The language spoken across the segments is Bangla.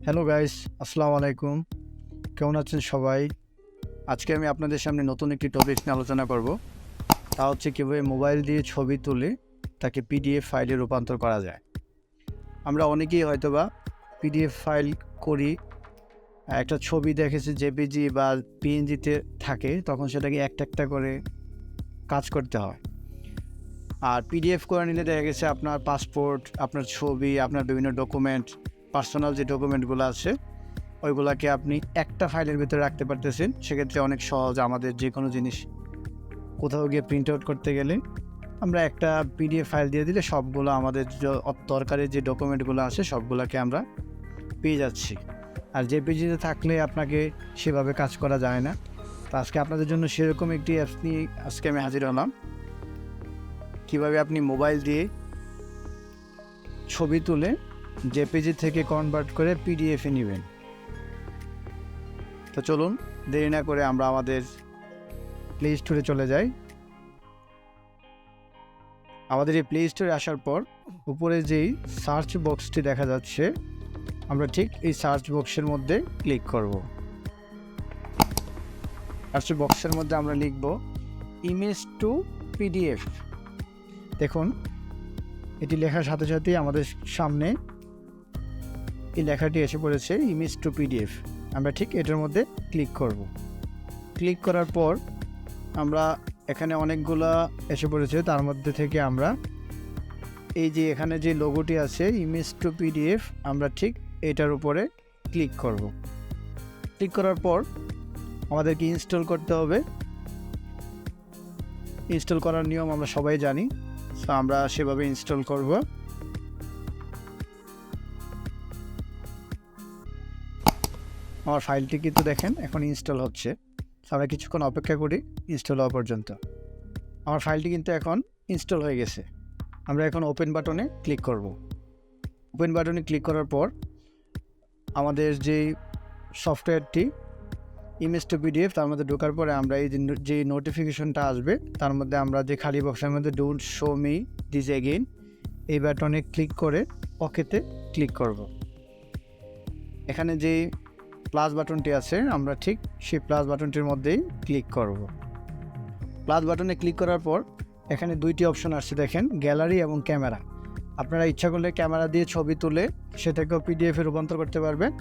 হ্যালো গাইস, আসসালামু আলাইকুম। কেমন আছেন সবাই? আজকে আমি আপনাদের সামনে নতুন একটি টপিক নিয়ে আলোচনা করব। তা হচ্ছে কীভাবে মোবাইল দিয়ে ছবি তুলে তাকে পিডিএফ ফাইলে রূপান্তর করা যায়। আমরা অনেকেই হয়তোবা পিডিএফ ফাইল করি, একটা ছবি দেখেছি জেপিজি বা পিএনজিতে থাকে, তখন সেটাকে একটা একটা করে কাজ করতে হয়। আর পিডিএফ করে নিলে দেখা গেছে আপনার পাসপোর্ট, আপনার ছবি, আপনার বিভিন্ন ডকুমেন্ট, পার্সোনাল যে ডকুমেন্টগুলো আছে ওইগুলোকে আপনি একটা ফাইলের ভিতরে রাখতে পারতেছেন। সেক্ষেত্রে অনেক সহজ। আমাদের যে কোনো জিনিস কোথাও গিয়ে প্রিন্ট আউট করতে গেলে আমরা একটা পিডিএফ ফাইল দিয়ে দিলে সবগুলো আমাদের দরকারি যে ডকুমেন্টগুলো আছে সবগুলোকে আমরা পেয়ে যাচ্ছি। আর জেপিজিতে থাকলে আপনাকে সেভাবে কাজ করা যায় না। তো আজকে আপনাদের জন্য সেরকম একটি অ্যাপস নিয়ে আজকে আমি হাজির হলাম, কীভাবে আপনি মোবাইল দিয়ে ছবি তুলে জেপিজি থেকে কনভার্ট করে পিডিএফে নেবেন। তো চলুন দেরি না করে আমরা আমাদের প্লে স্টোরে চলে যাই। আমাদের এই প্লে স্টোরে আসার পর উপরে যেই সার্চ বক্সটি দেখা যাচ্ছে, আমরা ঠিক এই সার্চ বক্সের মধ্যে ক্লিক করব। সার্চ বক্সের মধ্যে আমরা লিখব ইমেজ টু পিডিএফ। দেখুন, এটি লেখার সাথে সাথেই আমাদের সামনে এই লেখাটি এসে পড়েছে, ইমেজ টু পিডিএফ। আমরা ঠিক এটার মধ্যে ক্লিক করব। ক্লিক করার পর আমরা এখানে অনেকগুলা এসে পড়েছে, তার মধ্যে থেকে আমরা এই যে এখানে যে লোগোটি আছে ইমেজ টু পিডিএফ, আমরা ঠিক এটার উপরে ক্লিক করব। ক্লিক করার পর আমাদেরকে ইনস্টল করতে হবে। ইনস্টল করার নিয়ম আমরা সবাই জানি, সো আমরা সেভাবে ইনস্টল করব। আমার ফাইলটি কিন্তু দেখেন এখন ইনস্টল হচ্ছে। আমরা কিছুক্ষণ অপেক্ষা করি ইনস্টল হওয়া পর্যন্ত। আমার ফাইলটি কিন্তু এখন ইনস্টল হয়ে গেছে। আমরা এখন ওপেন বাটনে ক্লিক করব। ওপেন বাটনে ক্লিক করার পর আমাদের যে সফটওয়্যারটি ইমেজ টু পিডিএফ, তার মধ্যে ঢোকার পরে আমরা এই যে নোটিফিকেশনটা আসবে তার মধ্যে আমরা যে খালি বক্সের মধ্যে don't show me this again এই বাটনে ক্লিক করে ওকেতে ক্লিক করব। এখানে যে প্লাস বাটনটি আছে আমরা ঠিক সেই প্লাস বাটনটির মধ্যেই ক্লিক করব। প্লাস বাটনে ক্লিক করার পর এখানে দুইটি অপশন আসছে দেখেন, গ্যালারি এবং ক্যামেরা। আপনারা ইচ্ছা করলে ক্যামেরা দিয়ে ছবি তুলে সেটাকেও পিডিএফে রূপান্তর করতে পারবেন,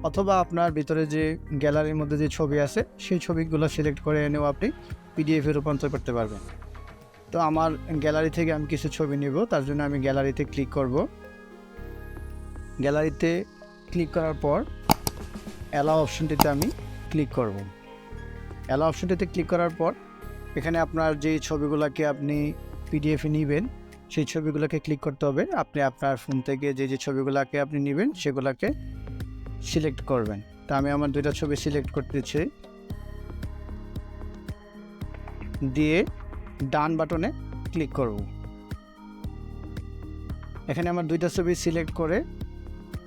অথবা আপনার ভিতরে যে গ্যালারির মধ্যে যে ছবি আছে সেই ছবিগুলো সিলেক্ট করে এনেও আপনি পিডিএফে রূপান্তর করতে পারবেন। তো আমার গ্যালারি থেকে আমি কিছু ছবি নেব, তার জন্য আমি গ্যালারিতে ক্লিক করব। গ্যালারিতে ক্লিক করার পর অ্যালাও অপশনটিতে আমি ক্লিক করব। অ্যালাও অপশনটিতে ক্লিক করার পর এখানে আপনার যে ছবিগুলোকে আপনি পিডিএফে নেবেন সেই ছবিগুলোকে ক্লিক করতে হবে। আপনি আপনার ফোন থেকে যে ছবিগুলোকে আপনি নেবেন সেগুলোকে সিলেক্ট করবেন। তা আমি আমার দুইটা ছবি সিলেক্ট করতেছি, দিয়ে ডান বাটনে ক্লিক করব। এখানে আমার দুইটা ছবি সিলেক্ট করে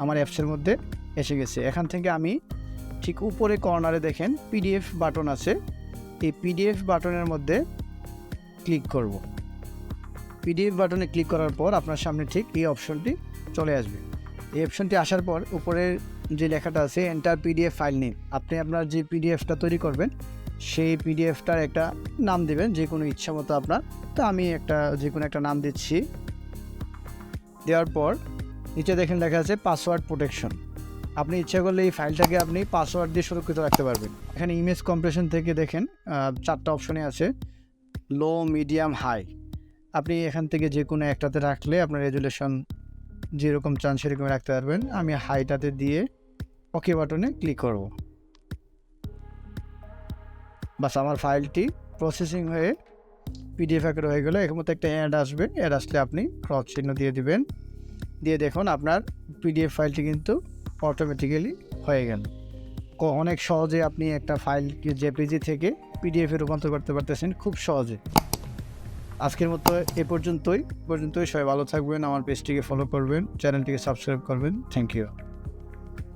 আমার অ্যাপসের মধ্যে এসে গেছে। এখান থেকে আমি ঠিক উপরে কর্নারে দেখেন পিডিএফ বাটন আছে, এই পিডিএফ বাটনের মধ্যে ক্লিক করব। পিডিএফ বাটনে ক্লিক করার পর আপনার সামনে ঠিক এই অপশনটি চলে আসবে। এই অপশনটি আসার পর উপরের যে লেখাটা আছে এন্টার পিডিএফ ফাইল নেম, আপনি আপনার যে পিডিএফটা তৈরি করবেন সেই পিডিএফটার একটা নাম দেবেন, যে কোনো ইচ্ছা মতো আপনার। তো আমি যে কোনো একটা নাম দিচ্ছি। দেওয়ার পর নিচে দেখেন লেখা আছে পাসওয়ার্ড প্রোটেকশন। আপনি ইচ্ছা করলে এই ফাইলটাকে আপনি পাসওয়ার্ড দিয়ে সুরক্ষিত রাখতে পারবেন। এখানে ইমেজ কম্প্রেশন থেকে দেখেন 4টা অপশনে আছে, লো, মিডিয়াম, হাই। আপনি এখান থেকে যে কোনো একটাতে রাখলে আপনার রেজুলেশন যেরকম চান সেরকম রাখতে পারবেন। আমি হাইটাতে দিয়ে ওকে বাটনে ক্লিক করব। বাস, আমার ফাইলটি প্রসেসিং হয়ে পিডিএফ আকারে হয়ে গেলে এর মধ্যে একটা অ্যাড আসবে। অ্যাড আসলে আপনি ক্রস চিহ্ন দিয়ে দিবেন। দিয়ে দেখুন আপনার পিডিএফ ফাইলটি কিন্তু অটোমেটিক্যালি হয়ে গেল। অনেক সহজে আপনি একটা ফাইলকে জেপিজি থেকে পিডিএফে রূপান্তর করতে পারতেছেন খুব সহজে। আজকের মতো এ পর্যন্তই। সবাই ভালো থাকবেন, আমার পেজটিকে ফলো করবেন, চ্যানেলটিকে সাবস্ক্রাইব করবেন। Thank you.